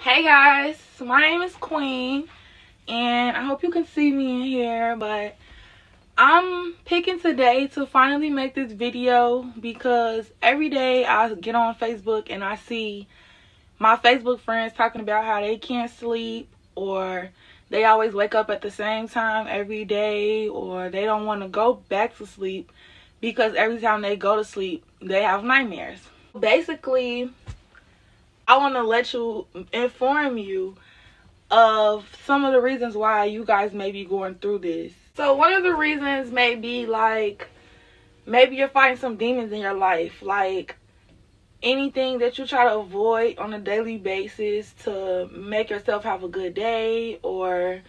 Hey guys, my name is Queen and I hope you can see me in here, but I'm picking today to finally make this video because every day I get on Facebook and I see my Facebook friends talking about how they can't sleep, or they always wake up at the same time every day, or they don't want to go back to sleep because every time they go to sleep they have nightmares. Basically, I want to inform you of some of the reasons why you guys may be going through this. So one of the reasons may be like, maybe you're fighting some demons in your life, like anything that you try to avoid on a daily basis to make yourself have a good day, or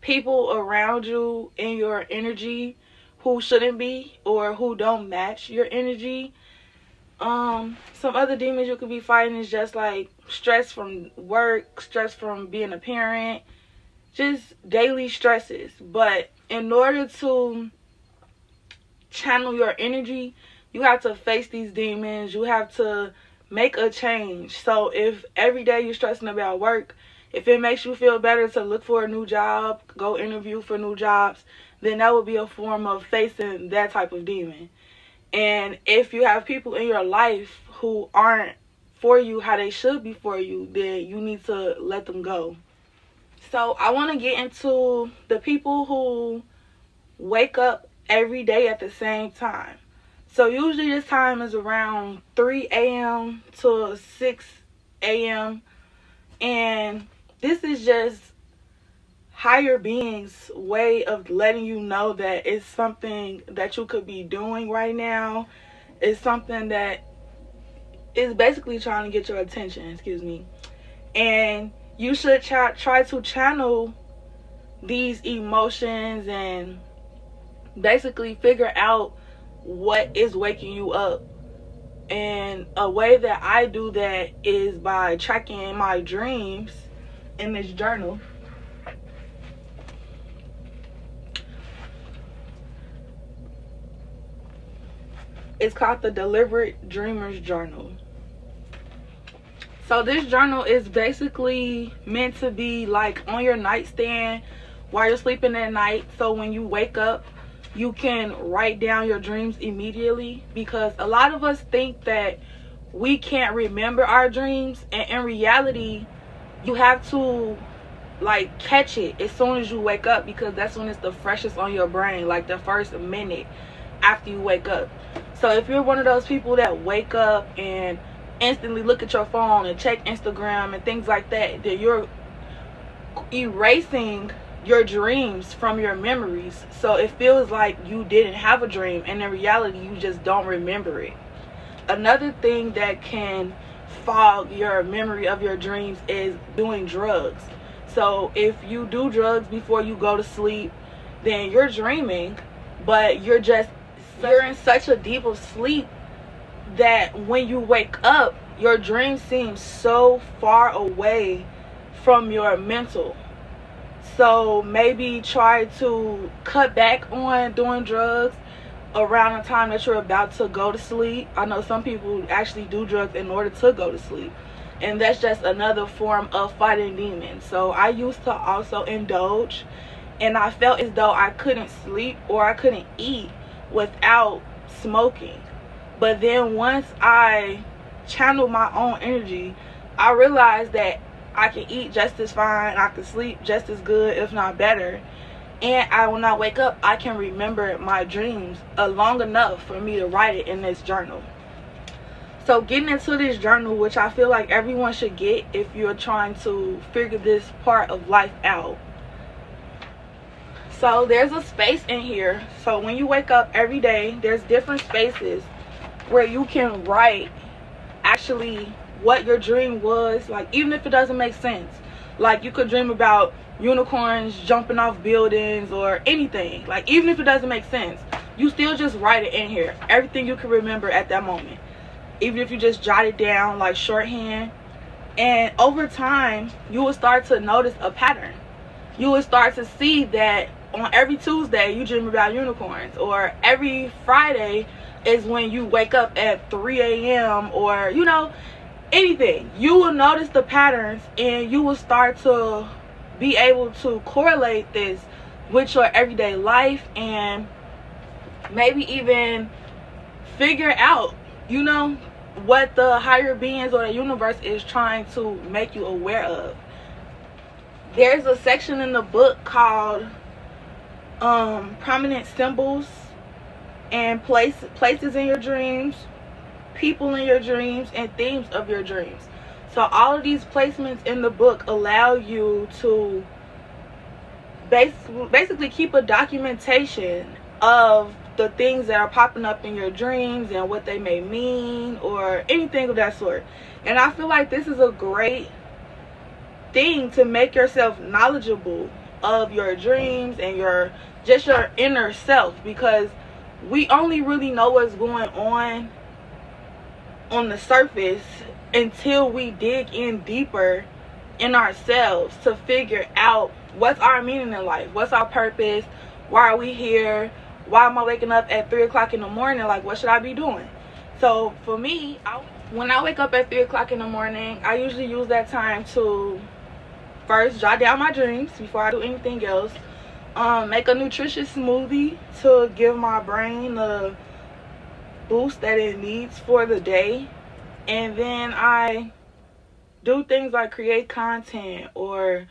people around you in your energy who shouldn't be or who don't match your energy. Some other demons you could be fighting is just like stress from work, stress from being a parent, just daily stresses. But in order to channel your energy, you have to face these demons. You have to make a change. So if every day you're stressing about work, if it makes you feel better to look for a new job, go interview for new jobs, then that would be a form of facing that type of demon. And if you have people in your life who aren't for you how they should be for you, then you need to let them go. So I want to get into the people who wake up every day at the same time. So usually this time is around 3 a.m. to 6 a.m. And this is just higher beings' way of letting you know that it's something that you could be doing right now. It's something that is basically trying to get your attention, and you should try to channel these emotions and basically figure out what is waking you up. And a way that I do that is by tracking my dreams in this journal. It's called the Deliberate Dreamer's Journal. So this journal is basically meant to be like on your nightstand while you're sleeping at night. So when you wake up, you can write down your dreams immediately, because a lot of us think that we can't remember our dreams, and in reality, you have to like catch it as soon as you wake up, because that's when it's the freshest on your brain, like the first minute after you wake up. So if you're one of those people that wake up and instantly look at your phone and check Instagram and things like that, then you're erasing your dreams from your memories. So it feels like you didn't have a dream, and in reality you just don't remember it. Another thing that can fog your memory of your dreams is doing drugs. So if you do drugs before you go to sleep, then you're dreaming, but you're in such a deep of sleep that when you wake up, your dream seems so far away from your mental. So maybe try to cut back on doing drugs around the time that you're about to go to sleep. I know some people actually do drugs in order to go to sleep, and that's just another form of fighting demons. So I used to also indulge, and I felt as though I couldn't sleep or I couldn't eat without smoking. But then once I channeled my own energy, I realized that I can eat just as fine, I can sleep just as good, if not better, and when I wake up, I can remember my dreams long enough for me to write it in this journal. So getting into this journal, which I feel like everyone should get if you're trying to figure this part of life out. So there's a space in here. So when you wake up every day, there's different spaces where you can write actually what your dream was, like even if it doesn't make sense. Like you could dream about unicorns jumping off buildings or anything. Like even if it doesn't make sense, you still just write it in here. Everything you can remember at that moment. Even if you just jot it down like shorthand. And over time, you will start to notice a pattern. You will start to see that on every Tuesday you dream about unicorns, or every Friday is when you wake up at 3 a.m. or anything, you will notice the patterns, and you will start to be able to correlate this with your everyday life, and maybe even figure out, you know, what the higher beings or the universe is trying to make you aware of. There's a section in the book called prominent symbols and places in your dreams, people in your dreams, and themes of your dreams. So all of these placements in the book allow you to basically keep a documentation of the things that are popping up in your dreams and what they may mean or anything of that sort. And I feel like this is a great thing to make yourself knowledgeable of your dreams and your inner self, because we only really know what's going on the surface until we dig in deeper in ourselves to figure out what's our meaning in life, what's our purpose, why are we here, why am I waking up at 3 o'clock in the morning, like what should I be doing? So for me, when I wake up at 3 o'clock in the morning, I usually use that time to first jot down my dreams before I do anything else, make a nutritious smoothie to give my brain the boost that it needs for the day, and then I do things like create content or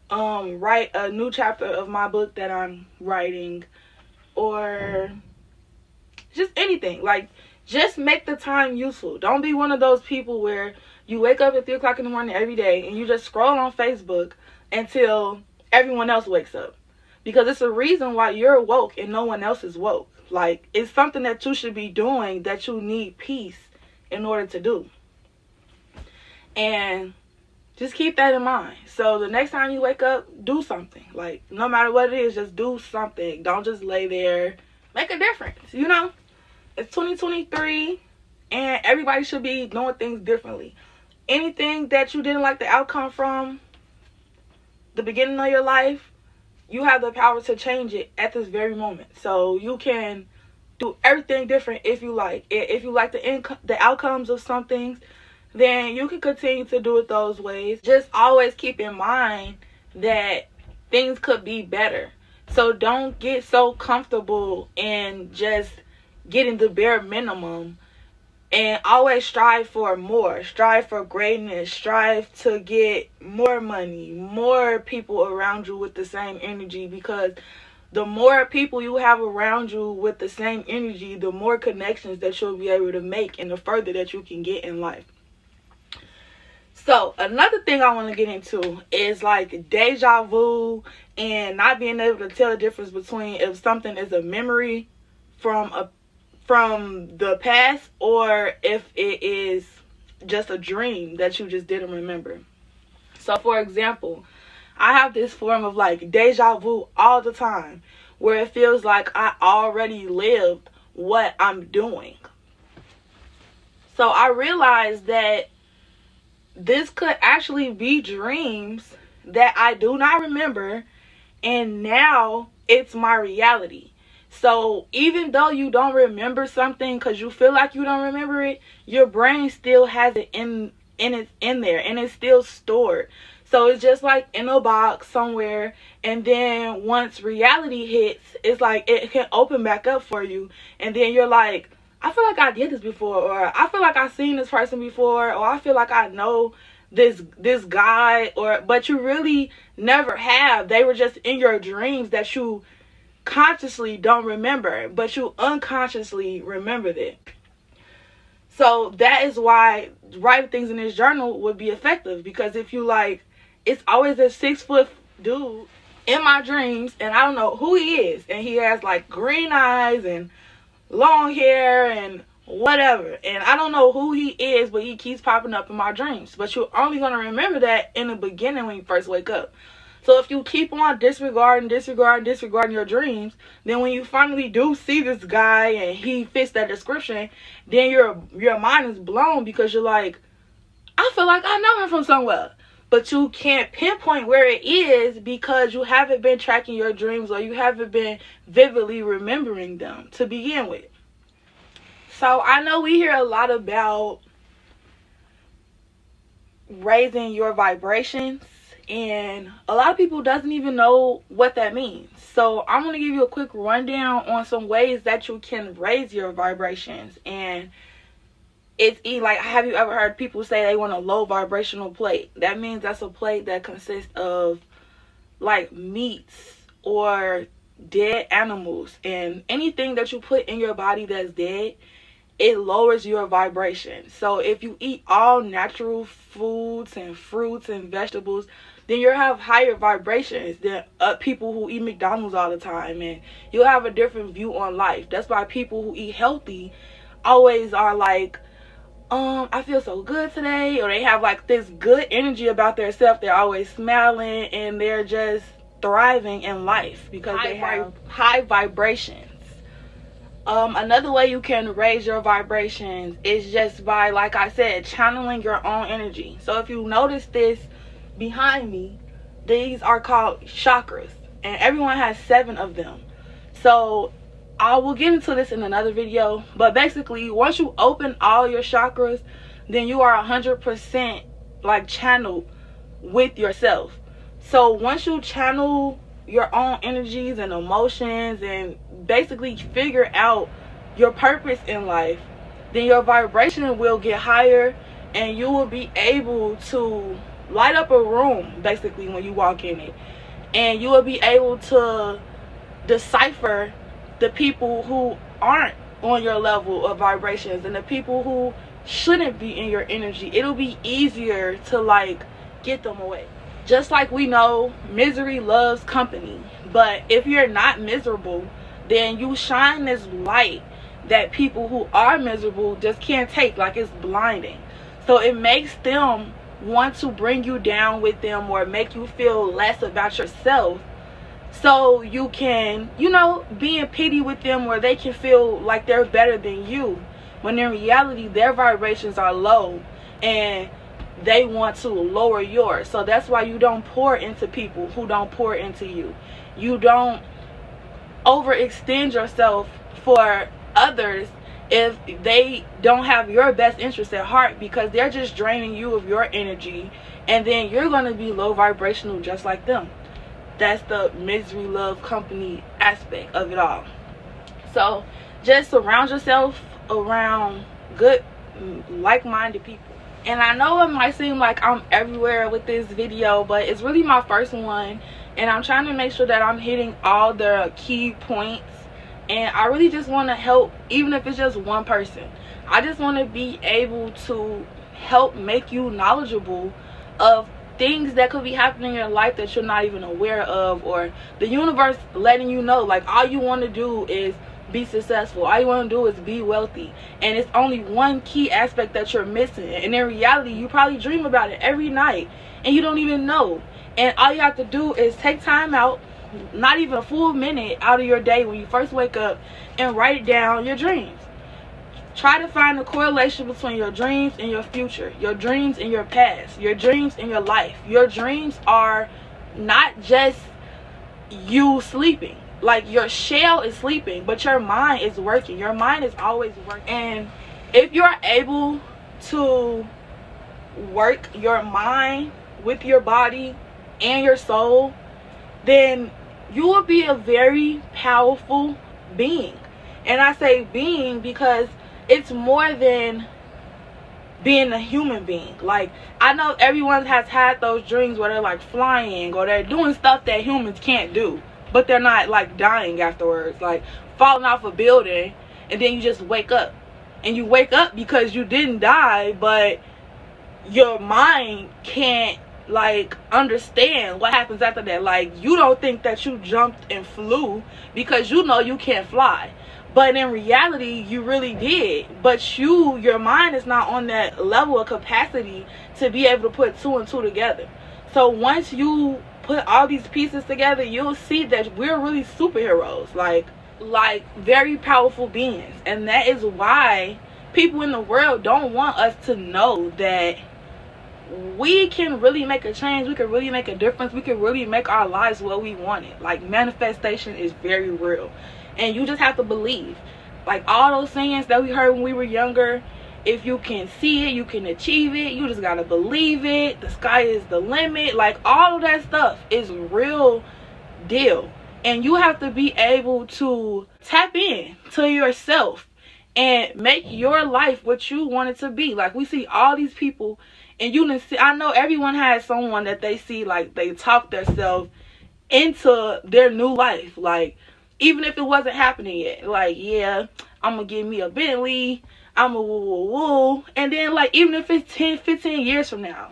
write a new chapter of my book that I'm writing, or just anything. Like, just make the time useful. Don't be one of those people where you wake up at 3 o'clock in the morning every day and you just scroll on Facebook until everyone else wakes up, because it's a reason why you're woke and no one else is woke. Like, it's something that you should be doing that you need peace in order to do. And just keep that in mind. So the next time you wake up, do something. Like, no matter what it is, just do something. Don't just lay there. Make a difference, you know? It's 2023, and everybody should be doing things differently. Anything that you didn't like the outcome from the beginning of your life, you have the power to change it at this very moment. So you can do everything different if you like. If you like the outcomes of some things, then you can continue to do it those ways. Just always keep in mind that things could be better. So don't get so comfortable in just getting the bare minimum, and always strive for more. Strive for greatness. Strive to get more money, more people around you with the same energy, because the more people you have around you with the same energy, the more connections that you'll be able to make and the further that you can get in life. So another thing I want to get into is like deja vu and not being able to tell the difference between if something is a memory from the past or if it is just a dream that you just didn't remember. So for example, I have this form of like deja vu all the time where it feels like I already lived what I'm doing. So I realized that this could actually be dreams that I do not remember, and now it's my reality. So even though you don't remember something because you feel like you don't remember it, your brain still has it in there, and it's still stored. So it's just like in a box somewhere, and then once reality hits, it's like it can open back up for you, and then you're like, I feel like I did this before, or I feel like I've seen this person before, or I feel like I know this guy, but you really never have. They were just in your dreams that you consciously don't remember, but you unconsciously remembered it. So that is why writing things in this journal would be effective, because if you like, it's always a 6-foot dude in my dreams, and I don't know who he is, and he has like green eyes and long hair and whatever, and I don't know who he is, but he keeps popping up in my dreams. But you're only going to remember that in the beginning when you first wake up. So if you keep on disregarding your dreams, then when you finally do see this guy and he fits that description, then your mind is blown, because you're like, I feel like I know him from somewhere. But you can't pinpoint where it is because you haven't been tracking your dreams, or you haven't been vividly remembering them to begin with. So I know we hear a lot about raising your vibrations, and a lot of people doesn't even know what that means. So I'm going to give you a quick rundown on some ways that you can raise your vibrations. And it's like, have you ever heard people say they want a low vibrational plate? That means that's a plate that consists of like meats or dead animals, and anything that you put in your body that's dead, it lowers your vibration. So if you eat all natural foods and fruits and vegetables, then you'll have higher vibrations than people who eat McDonald's all the time, and you'll have a different view on life. That's why people who eat healthy always are like, I feel so good today, or they have like this good energy about their self. They're always smiling and they're just thriving in life because they have high vibrations. Another way you can raise your vibrations is just by, like I said, channeling your own energy. So if you notice this behind me, these are called chakras, and everyone has 7 of them. So I will get into this in another video, but basically once you open all your chakras, then you are 100% like channeled with yourself. So once you channel your own energies and emotions and basically figure out your purpose in life, then your vibration will get higher, and you will be able to light up a room basically when you walk in it, and you will be able to decipher the people who aren't on your level of vibrations and the people who shouldn't be in your energy. It'll be easier to like get them away. Just like we know misery loves company, but if you're not miserable, then you shine this light that people who are miserable just can't take. Like, it's blinding. So it makes them want to bring you down with them or make you feel less about yourself, so you can, you know, be in pity with them, where they can feel like they're better than you, when in reality their vibrations are low and they want to lower yours. So that's why you don't pour into people who don't pour into you. You don't overextend yourself for others if they don't have your best interest at heart, because they're just draining you of your energy, and then you're going to be low vibrational just like them. That's the misery love company aspect of it all. So just surround yourself around good, like-minded people. And I know it might seem like I'm everywhere with this video, but it's really my first one, and I'm trying to make sure that I'm hitting all the key points. And I really just want to help, even if it's just one person. I just want to be able to help make you knowledgeable of things that could be happening in your life that you're not even aware of, or the universe letting you know, like, all you want to do is be successful, all you want to do is be wealthy, and it's only one key aspect that you're missing, and in reality you probably dream about it every night and you don't even know. And all you have to do is take time out, not even a full minute out of your day when you first wake up, and write down your dreams. Try to find the correlation between your dreams and your future, your dreams and your past, your dreams and your life. Your dreams are not just you sleeping. Like, your shell is sleeping, but your mind is working. Your mind is always working. And if you're able to work your mind with your body and your soul, then you will be a very powerful being. And I say being because it's more than being a human being. Like, I know everyone has had those dreams where they're like flying, or they're doing stuff that humans can't do, but they're not like dying afterwards, like falling off a building, and then you just wake up. And you wake up because you didn't die, but your mind can't like understand what happens after that. Like, you don't think that you jumped and flew because you know you can't fly, but in reality you really did. But your mind is not on that level of capacity to be able to put 2 and 2 together. So once you put all these pieces together, you'll see that we're really superheroes, like very powerful beings. And that is why people in the world don't want us to know that we can really make a change, we can really make a difference, we can really make our lives what we wanted. Like, manifestation is very real, and you just have to believe. Like, all those sayings that we heard when we were younger, If you can see it, you can achieve it. You just gotta believe it. The sky is the limit. Like, all of that stuff is real deal. And you have to be able to tap in to yourself and make your life what you want it to be. Like, we see all these people, and you can see, I know everyone has someone that they see, like, they talk themselves into their new life. Like, even if it wasn't happening yet, like, yeah, I'm gonna give me a Bentley, I'm a woo woo woo. And then, like, even if it's 10, 15 years from now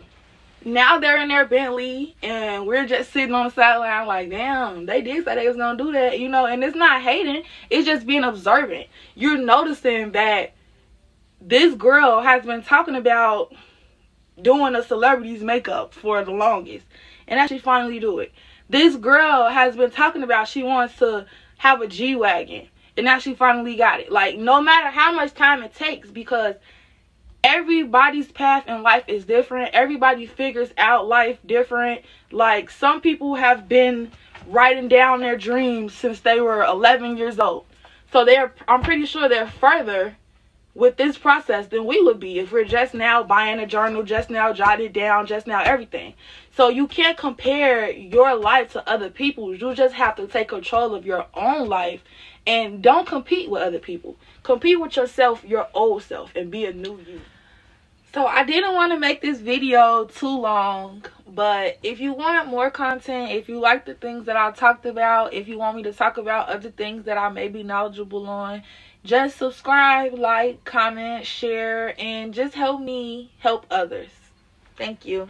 they're in their Bentley and we're just sitting on the sideline like, damn, they did say they was gonna do that, you know. And it's not hating, it's just being observant. You're noticing that this girl has been talking about doing a celebrity's makeup for the longest, and actually finally do it. This girl has been talking about she wants to have a G-Wagon, and now she finally got it. Like, no matter how much time it takes, because everybody's path in life is different. Everybody figures out life different. Like, some people have been writing down their dreams since they were 11 years old. So I'm pretty sure they're further with this process than we would be if we're just now buying a journal, just now jotting it down, just now everything. So you can't compare your life to other people's. You just have to take control of your own life, and don't compete with other people. Compete with yourself, your old self, and be a new you. So I didn't want to make this video too long, but if you want more content, if you like the things that I talked about, if you want me to talk about other things that I may be knowledgeable on, just subscribe, like, comment, share, and just help me help others. Thank you.